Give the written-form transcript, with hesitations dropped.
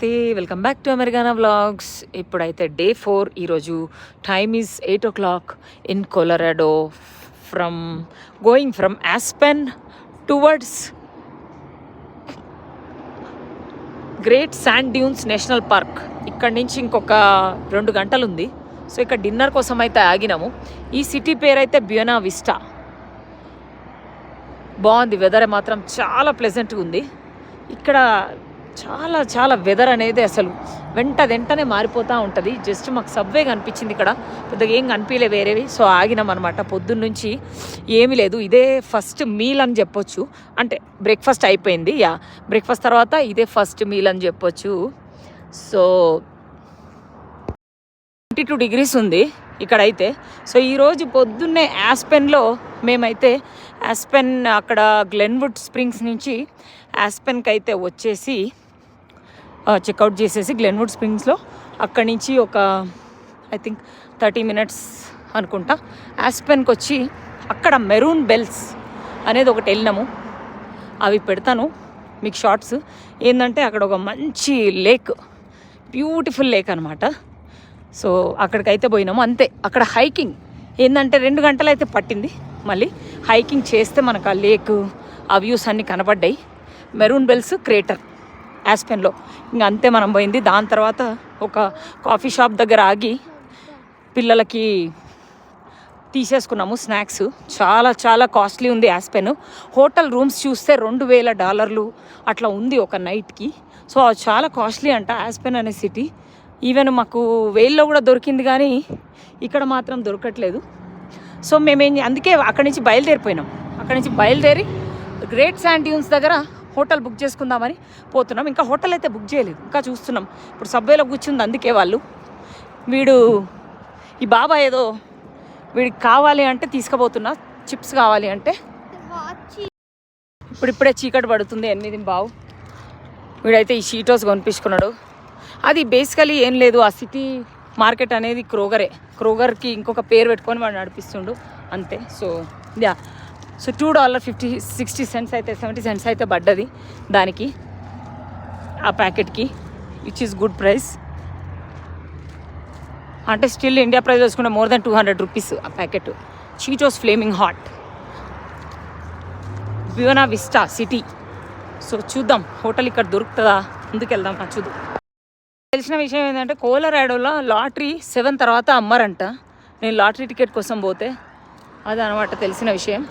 నమస్తే, welcome back to అమెరికానా vlogs. ఇప్పుడైతే day 4. ఈరోజు time is 8 o'clock in Colorado. Going from Aspen towards great sand dunes national park. ఇక్కడి నుంచి ఇంకొక 2 గంటలు ఉంది. సో ఇక్కడ డిన్నర్ కోసం అయితే ఆగినాము. ఈ సిటీ పేరు అయితే బ్యూనా విస్టా. బాగుంది, వెదర్ మాత్రం చాలా ప్లెజెంట్గా ఉంది. ఇక్కడ చాలా చాలా వెదర్ అనేది అసలు వెంటనే మారిపోతూ ఉంటుంది. జస్ట్ మాకు సబ్వే కనిపించింది, ఇక్కడ పెద్దగా ఏం కనిపించలే వేరేవి. సో ఆగినాం అనమాట. పొద్దున్న నుంచి ఏమీ లేదు. ఇదే ఫస్ట్ మీల్ అని చెప్పొచ్చు. అంటే బ్రేక్ఫాస్ట్ అయిపోయింది, బ్రేక్ఫాస్ట్ తర్వాత ఇదే ఫస్ట్ మీల్ అని చెప్పొచ్చు. సో 22 degrees ఉంది ఇక్కడైతే. సో ఈరోజు పొద్దున్నే ఆస్పెన్లో మేమైతే అక్కడ గ్లెన్వుడ్ స్ప్రింగ్స్ నుంచి ఆస్పెన్కి అయితే వచ్చేసి చెక్అవుట్ చేసేసి గ్లెన్వుడ్ స్ప్రింగ్స్లో అక్కడి నుంచి ఒక ఐ థింక్ 30 minutes అనుకుంటా ఆస్పెన్కి వచ్చి అక్కడ మెరూన్ బెల్స్ అనేది ఒకటి వెళ్ళినాము. అవి పెడతాను మీకు షార్ట్స్. ఏంటంటే అక్కడ ఒక మంచి లేక్, బ్యూటిఫుల్ లేక్ అనమాట. సో అక్కడికైతే పోయినాము అంతే. అక్కడ హైకింగ్ ఏంటంటే 2 గంటలు అయితే పట్టింది. మళ్ళీ హైకింగ్ చేస్తే మనకు ఆ లేక్, ఆ వ్యూస్ అన్నీ కనపడ్డాయి. మెరూన్ బెల్స్ క్రేటర్ ఆస్పెన్లో. ఇంక అంతే మనం పోయింది. దాని తర్వాత ఒక కాఫీ షాప్ దగ్గర ఆగి పిల్లలకి తీసేసుకున్నాము స్నాక్స్. చాలా చాలా కాస్ట్లీ ఉంది ఆస్పెన్. హోటల్ రూమ్స్ చూస్తే $2,000 అట్లా ఉంది ఒక నైట్కి. సో అది చాలా కాస్ట్లీ అంట ఆస్పెన్ అనే సిటీ. ఈవెన్ మాకు వేల్లో కూడా దొరికింది, కానీ ఇక్కడ మాత్రం దొరకట్లేదు. సో అందుకే అక్కడి నుంచి బయలుదేరిపోయినాం. అక్కడి నుంచి బయలుదేరి గ్రేట్ శాండ్ డ్యూన్స్ దగ్గర హోటల్ బుక్ చేసుకుందామని పోతున్నాం. ఇంకా హోటల్ అయితే బుక్ చేయలేదు, ఇంకా చూస్తున్నాం. ఇప్పుడు సబ్వేలో కూర్చుంది, అందుకే వాళ్ళు ఈ బాబా ఏదో వీడికి కావాలి అంటే తీసుకుపోతున్నా, చిప్స్ కావాలి అంటే. ఇప్పుడిప్పుడే చీకటి పడుతుంది, 8:15. వీడైతే ఈ షీటోస్ కొనిపించుకున్నాడు. అది బేసికలీ ఏం లేదు, ఆ సిటీ మార్కెట్ అనేది క్రోగర్కి ఇంకొక పేరు పెట్టుకొని వాడు నడిపిస్తుండు అంతే. సో $2.60 అయితే 70 cents అయితే పడ్డది దానికి, ఆ ప్యాకెట్కి, విచ్ ఈస్ గుడ్ ప్రైస్. అంటే స్టిల్ ఇండియా ప్రైస్ వేసుకుంటే more than $200 ఆ ప్యాకెట్. Cheetos flaming hot, Buena Vista City. So చూద్దాం హోటల్ ఇక్కడ దొరుకుతుందా, ముందుకు వెళ్దాం. చూద్దాం. తెలిసిన విషయం ఏంటంటే కొలరాడోలో లాటరీ 7 తర్వాత అమ్మారంట. నేను లాటరీ టికెట్ కోసం పోతే అది అనమాట తెలిసిన విషయం.